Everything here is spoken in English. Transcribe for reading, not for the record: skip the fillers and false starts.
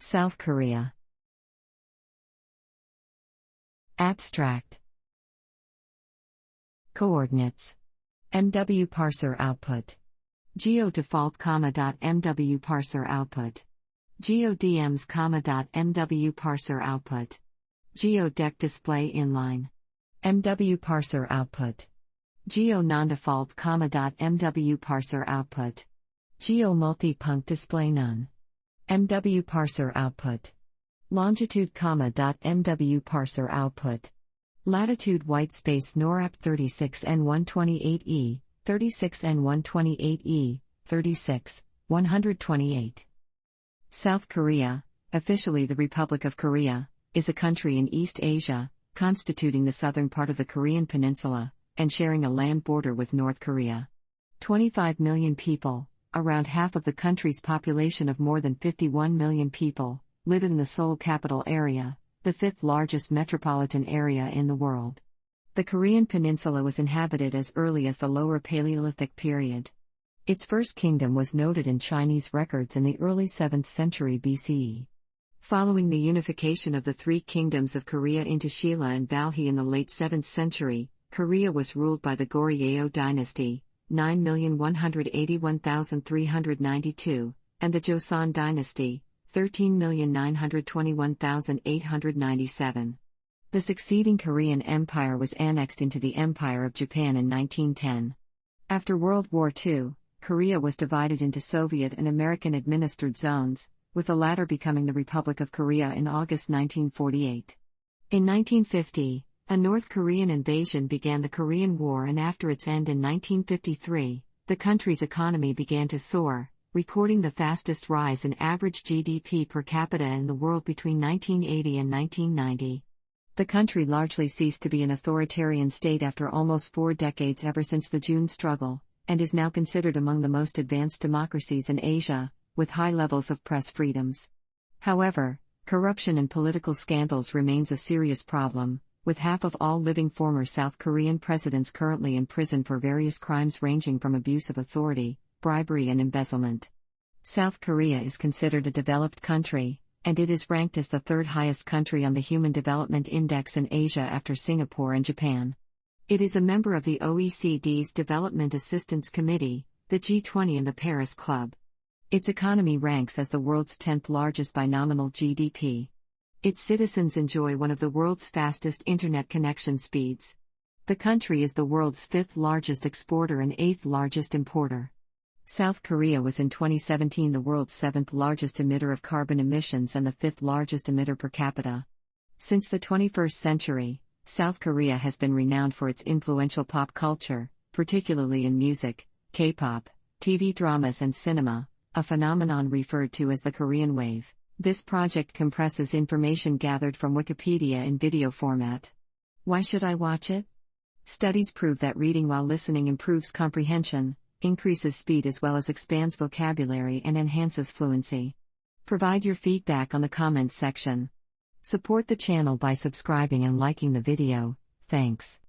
South Korea. Abstract. Coordinates. MW parser output. Geo-default, .mw parser output. Geo-DMs, .mw parser output. Geo-dec display inline. MW parser output. Geo-non-default, .mw parser output. Geo-multi-punct display none. MW parser output. Longitude, .mw parser output. Latitude whitespace NORAP 36N128E, 36N128E, 36, 128. South Korea, officially the Republic of Korea, is a country in East Asia, constituting the southern part of the Korean peninsula, and sharing a land border with North Korea. 25 million people, around half of the country's population of more than 51 million people, live in the Seoul capital area, the fifth largest metropolitan area in the world. The Korean peninsula was inhabited as early as the Lower Paleolithic period. Its first kingdom was noted in Chinese records in the early 7th century BCE. Following the unification of the three kingdoms of Korea into Shilla and Balhae in the late 7th century, Korea was ruled by the Goryeo dynasty, 9,181,392, and the Joseon dynasty, 13,921,897. The succeeding Korean Empire was annexed into the Empire of Japan in 1910. After World War II, Korea was divided into Soviet and American-administered zones, with the latter becoming the Republic of Korea in August 1948. In 1950, a North Korean invasion began the Korean War, and after its end in 1953, the country's economy began to soar, recording the fastest rise in average GDP per capita in the world between 1980 and 1990. The country largely ceased to be an authoritarian state after almost 4 decades ever since the June struggle, and is now considered among the most advanced democracies in Asia, with high levels of press freedoms. However, corruption and political scandals remains a serious problem, with half of all living former South Korean presidents currently in prison for various crimes ranging from abuse of authority, bribery and embezzlement. South Korea is considered a developed country, and it is ranked as the third highest country on the Human Development Index in Asia after Singapore and Japan. It is a member of the OECD's Development Assistance Committee, the G20 and the Paris Club. Its economy ranks as the world's 10th largest by nominal GDP. Its citizens enjoy one of the world's fastest internet connection speeds. The country is the world's 5th largest exporter and 8th largest importer. South Korea was in 2017 the world's 7th largest emitter of carbon emissions and the 5th largest emitter per capita. Since the 21st century, South Korea has been renowned for its influential pop culture, particularly in music, K-pop, TV dramas and cinema, a phenomenon referred to as the Korean Wave. This project compresses information gathered from Wikipedia in video format. Why should I watch it? Studies prove that reading while listening improves comprehension, increases speed as well as expands vocabulary and enhances fluency. Provide your feedback on the comments section. Support the channel by subscribing and liking the video. Thanks.